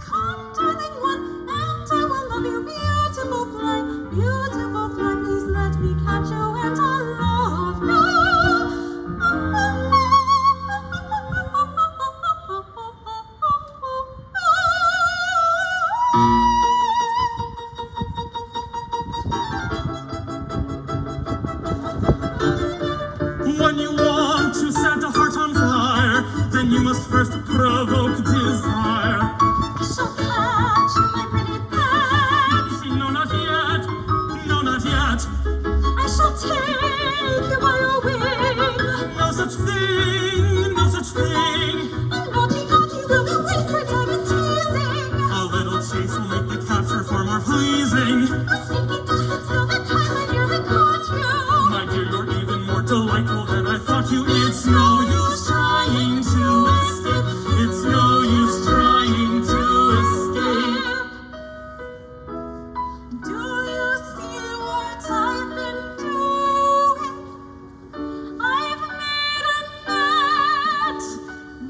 Come, darling one, and I will love you. Beautiful fly, please let me catch you and I'll love When you want to set a heart on fire, then you must first provoke desire. I shall catch you, my pretty pet. No, not yet. No, not yet. I shall take you by your wing. No such thing. No such thing. Oh, naughty, naughty, will you waste your time in teasing? A little chase will make the capture far more pleasing. A sneaky distance till the time I nearly caught you. My dear, you're even more delightful than I thought you. It's no use trying to escape. It's no use trying to escape. Do you see what I've been doing? I've made a net.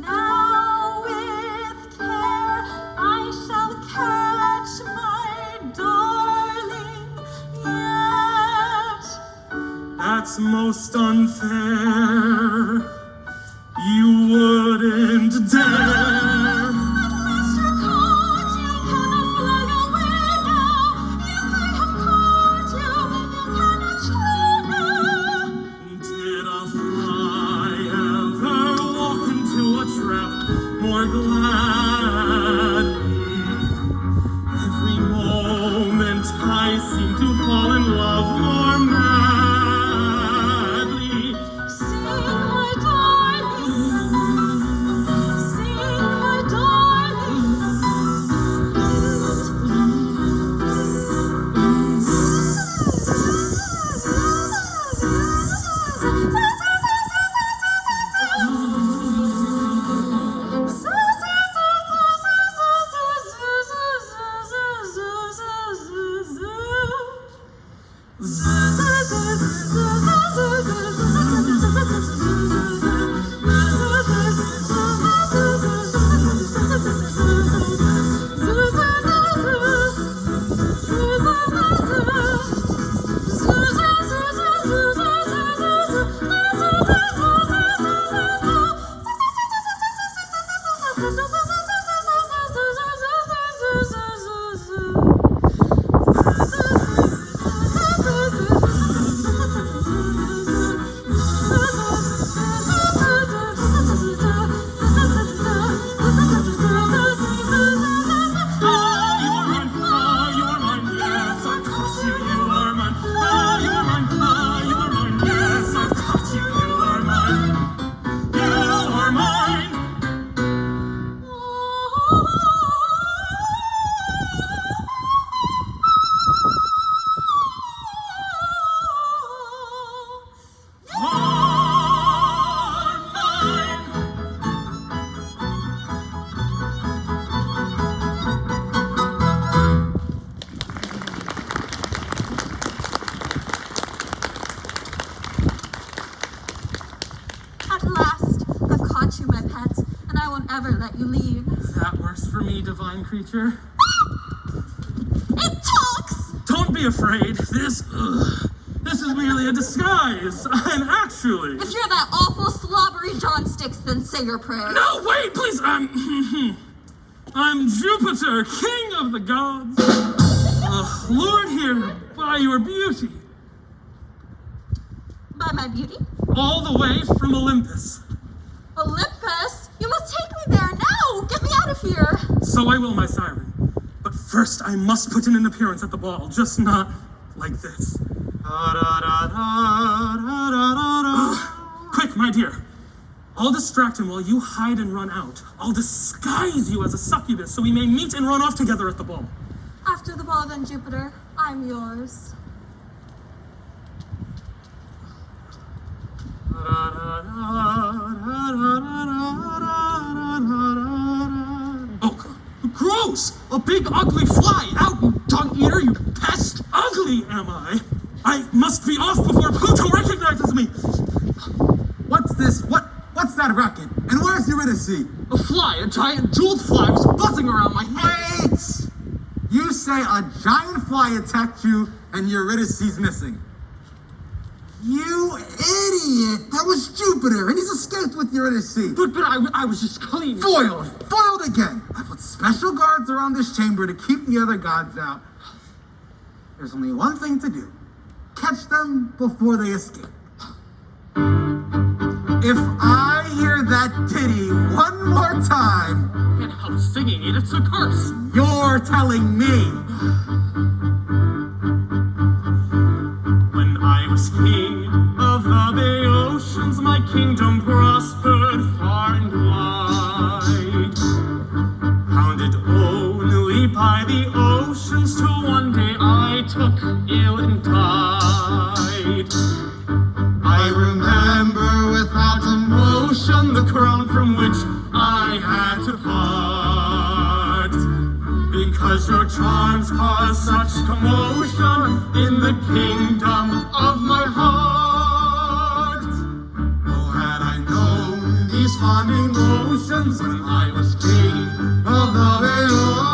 Now with care I shall catch my darling yet. That's most unfair. You wouldn't dare. At last you're caught, you cannot fly away now. Yes, I have caught you, you cannot stray now. Did a fly ever walk into a trap more gladly? Every moment I seem to fall in love more madly. Sing, my darling. Sing, my ever let you leave. That works for me, divine creature. It talks! Don't be afraid. This is merely a disguise. I'm actually... If you're that awful slobbery John Sticks, then say your prayer. No, wait, please. I'm Jupiter, king of the gods. Lured here by your beauty. By my beauty? All the way from Olympus. Olympus? You must take me there now! Get me out of here! So I will, my siren. But first I must put in an appearance at the ball, just not like this. Quick, my dear. I'll distract him while you hide and run out. I'll disguise you as a succubus so we may meet and run off together at the ball. After the ball, then, Jupiter. I'm yours. Oh, gross! A big ugly fly! Out, you dung-eater, you pest! Ugly am I? I must be off before Pluto recognizes me! What's this? What's that racket? And where's Eurydice? A fly, a giant jeweled fly, was buzzing around my head. Wait! You say a giant fly attacked you and Eurydice's missing. You idiot! That was Jupiter, and he's escaped with Eurydice. But I was just clean. Foiled! Foiled again! I put special guards around this chamber to keep the other gods out. There's only one thing to do. Catch them before they escape. If I hear that ditty one more time... Can't help singing it, it's a curse. You're telling me. When I was king of the Bay Oceans, my kingdom prospered far and wide. Hounded only by the oceans, till one day I took ill and died. I remember without emotion the crown from which I had to part. Because your charms caused such commotion in the kingdom of my heart. Oh, had I known these fond emotions when I was king of the Bay Ocean.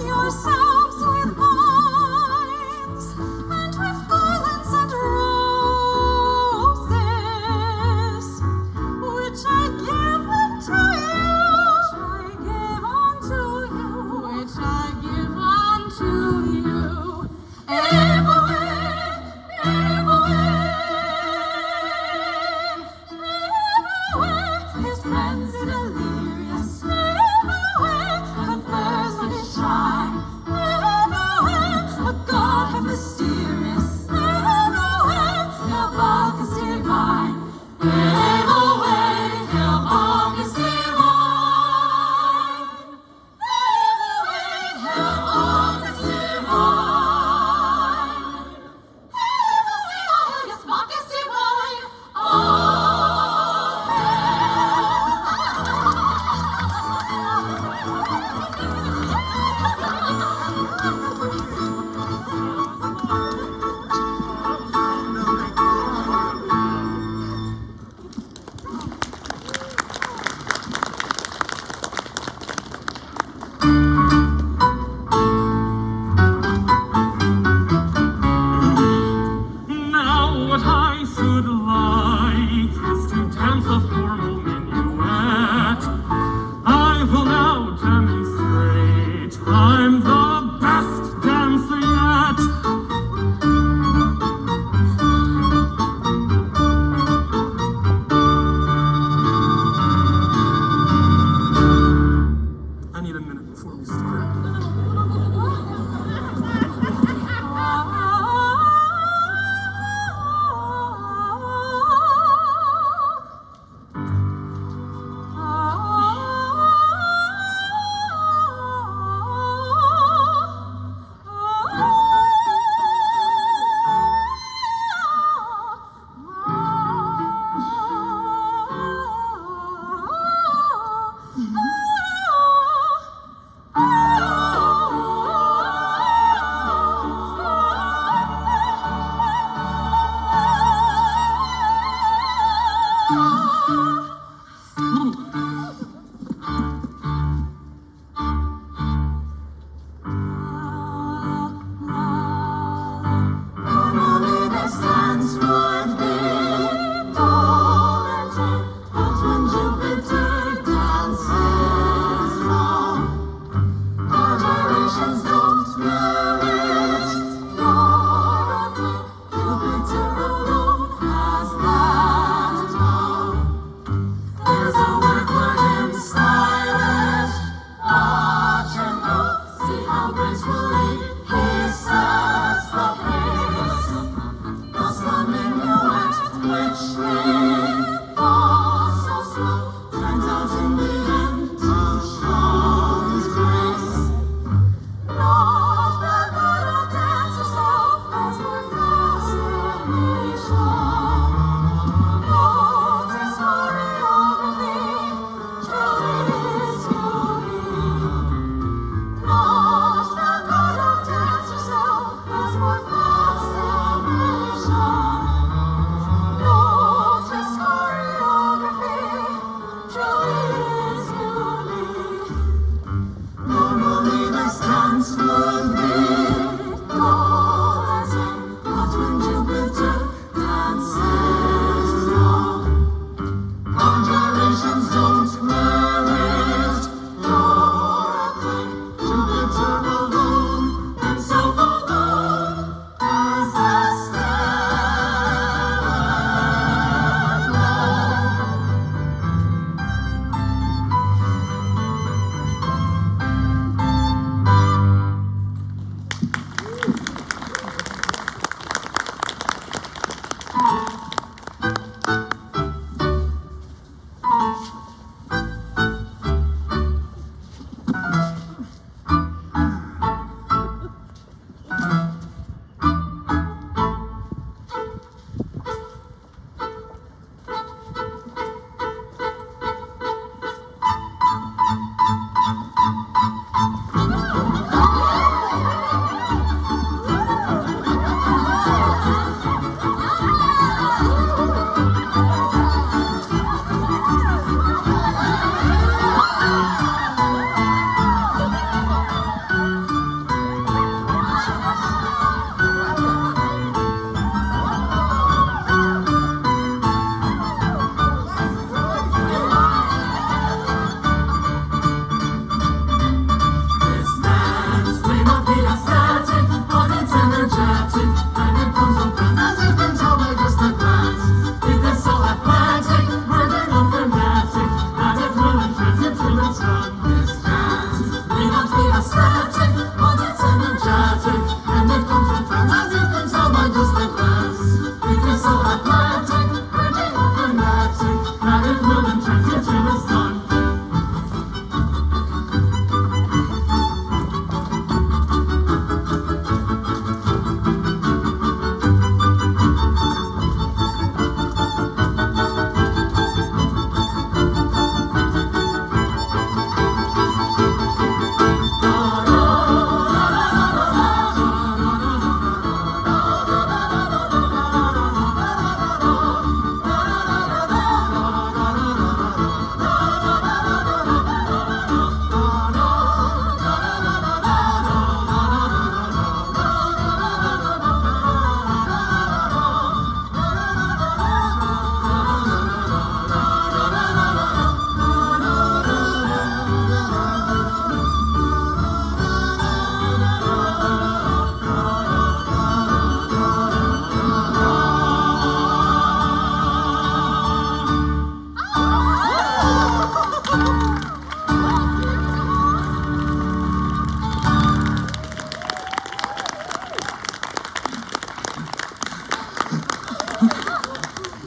Yourselves with vines and with garlands and roses.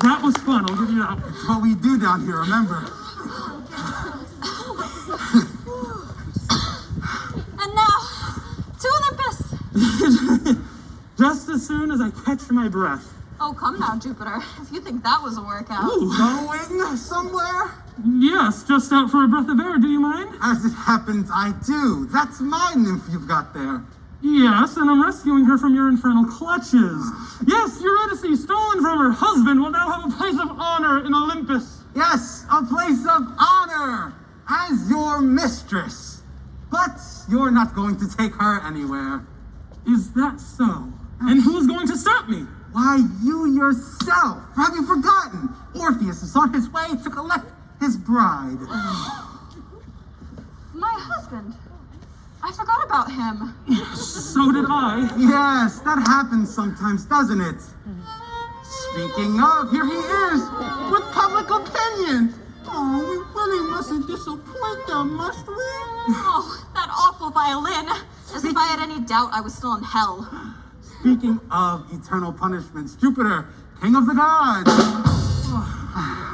That was fun, I'll give you that. It's what we do down here, remember? And now, to Olympus. Just as soon as I catch my breath. Oh, come now, Jupiter. If you think that was a workout. Ooh. Going somewhere? Yes, just out for a breath of air, do you mind? As it happens, I do. That's my nymph you've got there. Yes, and I'm rescuing her from your infernal clutches. Yes, Eurydice, stolen from her husband, will now have a place of honor in Olympus. Yes, a place of honor as your mistress. But you're not going to take her anywhere. Is that so? And who's going to stop me? Why, you yourself. Have you forgotten? Orpheus is on his way to collect his bride. My husband. I forgot about him. So did I. Yes, that happens sometimes, doesn't it? Speaking of, here he is with public opinion. Oh, we really mustn't disappoint them, must we? Oh, that awful violin. As if I had any doubt I was still in hell. Speaking of eternal punishments, Jupiter, king of the gods,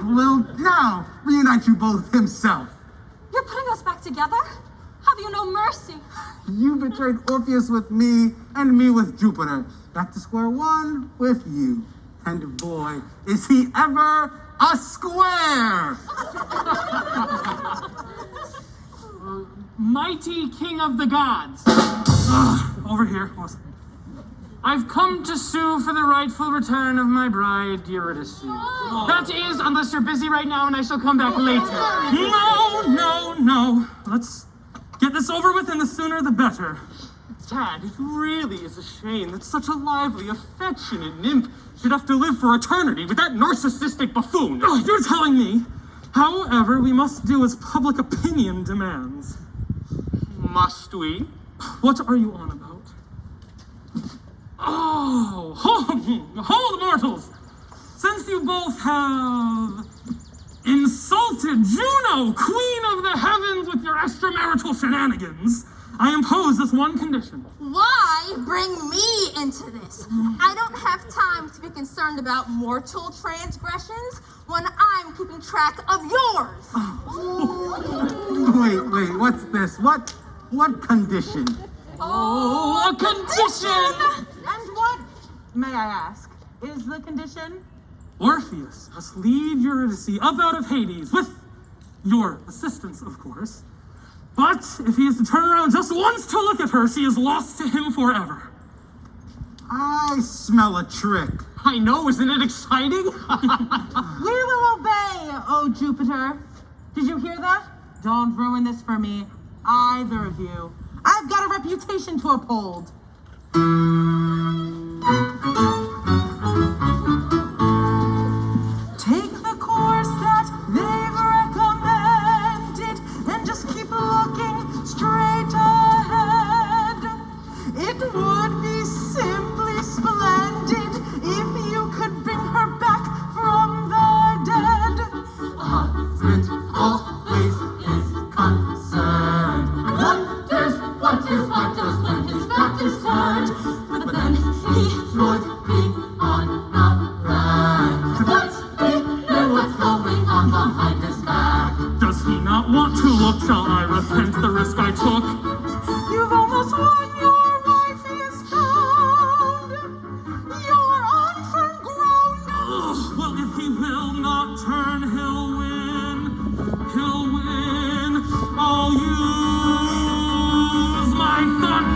will now reunite you both himself. You're putting us back together? Have you no mercy? You betrayed Orpheus with me, and me with Jupiter. Back to square one with you. And boy, is he ever a square! Mighty king of the gods. Over here. I've come to sue for the rightful return of my bride, Eurydice. That is, unless you're busy right now and I shall come back later. No. Let's get this over with, and the sooner the better. Dad, it really is a shame that such a lively, affectionate nymph should have to live for eternity with that narcissistic buffoon. Oh, you're telling me. However, we must do as public opinion demands. Must we? What are you on about? Oh, hold mortals! Since you both have insulted Juno, queen of the heavens, with your extramarital shenanigans, I impose this one condition. Why bring me into this? I don't have time to be concerned about mortal transgressions when I'm keeping track of yours. Wait, what's this? What condition? Oh, a condition! And what, may I ask, is the condition? Orpheus must lead Eurydice up out of Hades, with your assistance, of course. But if he is to turn around just once to look at her, she is lost to him forever. I smell a trick. I know, isn't it exciting? We will obey, oh Jupiter. Did you hear that? Don't ruin this for me, either of you. I've got a reputation to uphold. Take the course that they've recommended and just keep looking straight ahead. It would be simply splendid if you could bring her back from the dead. A husband always is concerned. Wonders what his wife does when his back is turned. But then he would be on the run. But he knew what's going on behind his back. Does he not want to look? Shall I repent the risk I took? You've almost won, your wife is found. You're on firm ground. Ugh, well, if he will not turn, he'll win. He'll win. I'll use my thunder.